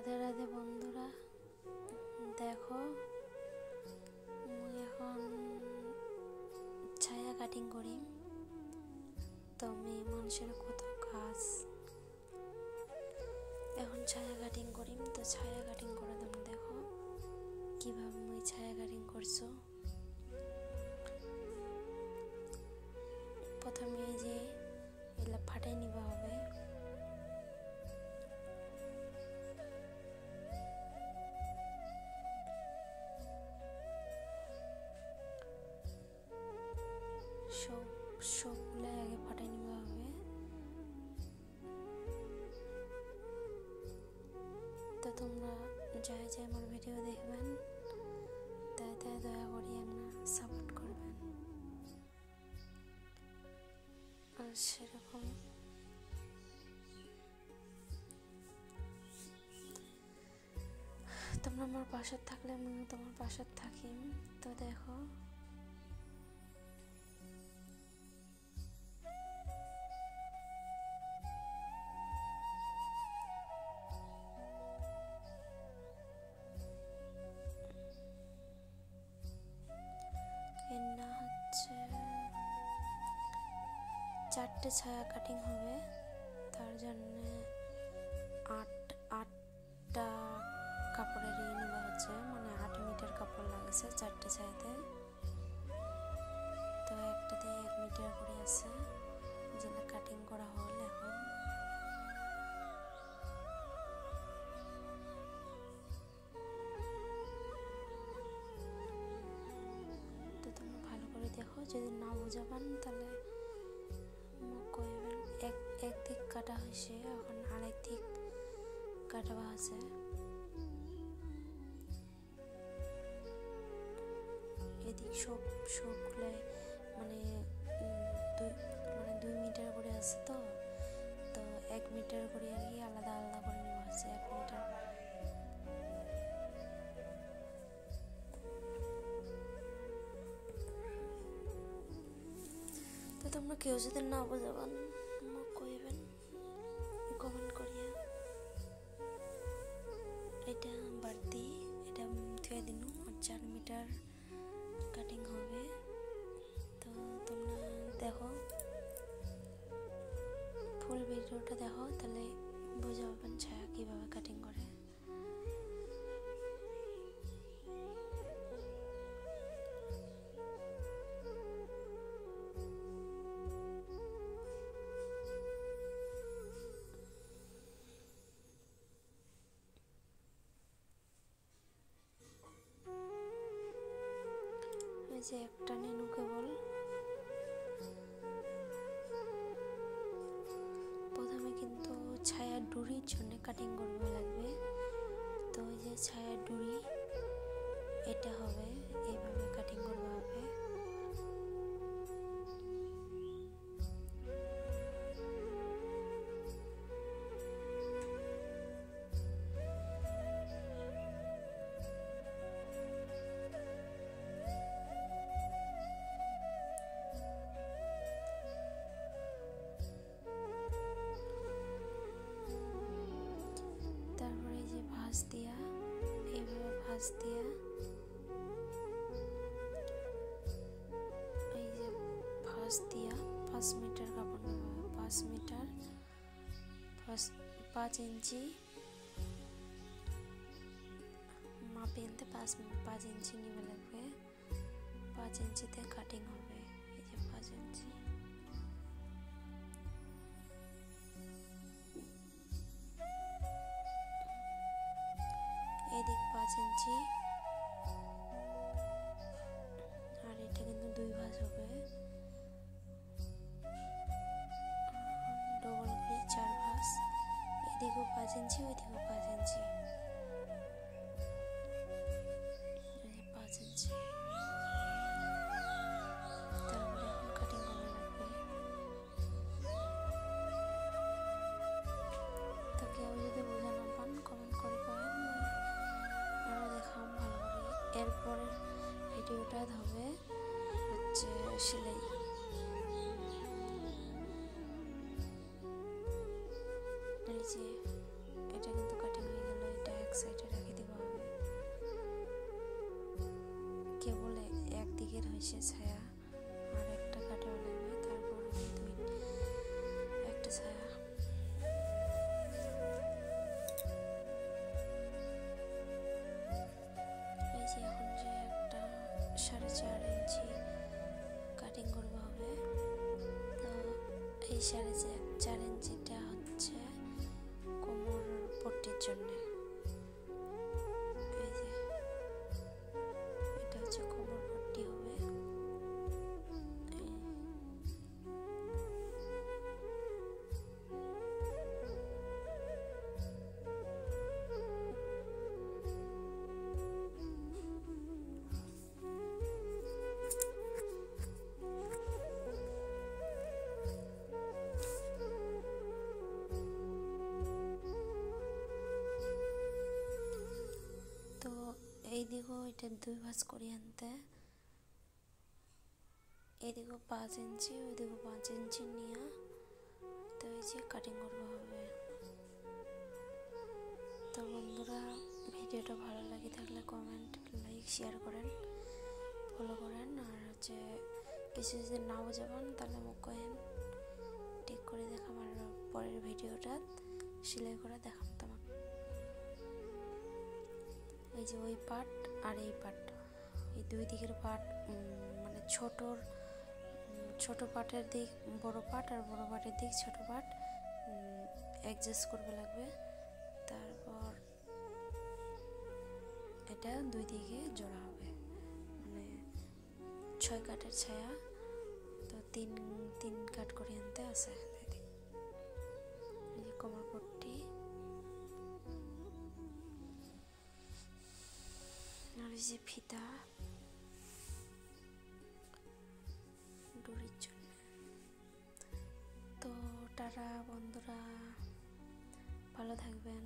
রাধে রাধে বন্ধুরা, দেখো মুই এখন ছায়া কাটিং করি। তো মেয়ে মানুষের কত কাজ, এখন ছায়া কাটিং করিম। তো ছায়া কাটিং করে তুমি দেখো কিভাবে মুই ছায়া কাটিং করছো। প্রথমে এই যে এগুলা ফাটাই নিবা হবে। সবগুলো আগে ফাটাই নিবা হবে। তো তোমরা যাই যাই আমার ভিডিও দেখবেন, তাই তাই দয়া করি না সাপোর্ট করবেন। আর সেরকম তোমরা আমার পাশে থাকলে আমি তোমার পাশে থাকি। তো দেখো এর হচ্ছে 4টে ছায়া কাটিং হবে, তার জন্য 8টা কাপড়ের নেওয়া হচ্ছে, মানে 8 মিটার কাপড় লাগছে 4টে ছায়াতে। তো একটাতে 1 মিটার করে আছে, যেটা কাটিং করা হল। এখন তো তোমরা ভালো করে দেখো, যদি না বুঝাবেন তাহলে কইবেন। এক দিক কাটা হয়েছে, এখন আরেক দিক কাটা আছে। এদিক সবগুলো মানে 2 মিটার করে আছে। তো 1 মিটার করে আর কি আলাদা আলাদা করে নেওয়া হচ্ছে। 1 মিটার তো তোমরা কেউ যদি না বোঝাবেন কইবেন কমেন্ট করিয়া। এটা বাড়তি, এটা থুয়ে দিন। 4 মিটার কাটিং হবে। তো তোমরা দেখো, ফুল ভিডিওটা দেখো, তাহলে বুঝে পাবেন ছায়া কিভাবে কাটিং করে। যে একটা নেনু কেবল প্রথমে কিন্তু ছায়া ডুরির জন্য কাটিং করবে লাগবে। তো ওই যে ছায়া ডুরি এটা হবে, এইভাবে কাটিং করবে হবে। তারপরে এই যে ভাঁজ দিয়া, এইভাবে ভাঁজ দিয়া এই যে ভাঁজ দিয়া 5 মিটার কাপড় নেওয়া হবে। 5 মিটার 5 ইঞ্চি মাপে আনতে 5 ইঞ্চি নিবে লাগবে। 5 ইঞ্চিতে কাটিং হবে। এই যে 5 ইঞ্চি, এদিক 5 ইঞ্চি, আর এটা কিন্তু 2 ভাঁজ হবে। ডবল করে 4 ভাঁজ, এদিকেও 5 ইঞ্চি, ওইদিকেও 5 ইঞ্চি, 5 ইঞ্চি। তারপরে এখন কাটিং করা লাগবে। তো কেউ যদি বোঝা না পান কমেন্ট করে পাবেন, আরও দেখাম ভালো করে। এরপরের ভিডিওটা হবে হচ্ছে সেলাই। এই যে এটা কিন্তু কাটিং হয়ে গেল। এটা সে ছায়া আর একটা কাটানো লাগবে, তারপর একটা ছায়া। এই যে এখন যে একটা 4.5 ইঞ্চি কাটিং করবো হবে, তো এই 4.5 ইঞ্চিটা হচ্ছে কোমর পট্টির জন্য। এই যে এটা হচ্ছে কোমর পট্টি হবে। তো এইদিকেও এটা 2 ভাঁজ করে আনতে, এদিকেও 5 ইঞ্চি ওইদিকেও 5 ইঞ্চি নিয়ে, তো এই যে কাটিং করবো হবে। তো বন্ধুরা, ভিডিওটা ভালো লাগে থাকলে কমেন্ট, লাইক, শেয়ার করেন, ফলো করেন। আর হচ্ছে কিছু যদি না বোঝাবেন তাহলে মোক কহেন, ঠিক করে দেখাম। আর পরের ভিডিওটা সেলাই করে দেখাম তোমাকে। এই যে ওই পার্ট আর এই পার্ট, এই দুই দিকের পার্ট, মানে ছোট পার্টের দিক বড় পার্ট আর বড় পার্টের দিক ছোট পার্ট অ্যাডজাস্ট করবে লাগবে। তারপর এটা দুই দিকে জোড়া হবে, মানে 6 কাটের ছায়া, তো 3 কাট করে আনতে আছে। এই যে কোমর পট্টি আর এই যে ফিতা ডুরির জন্য। তো টাটা বন্ধুরা, ভালো থাকবেন।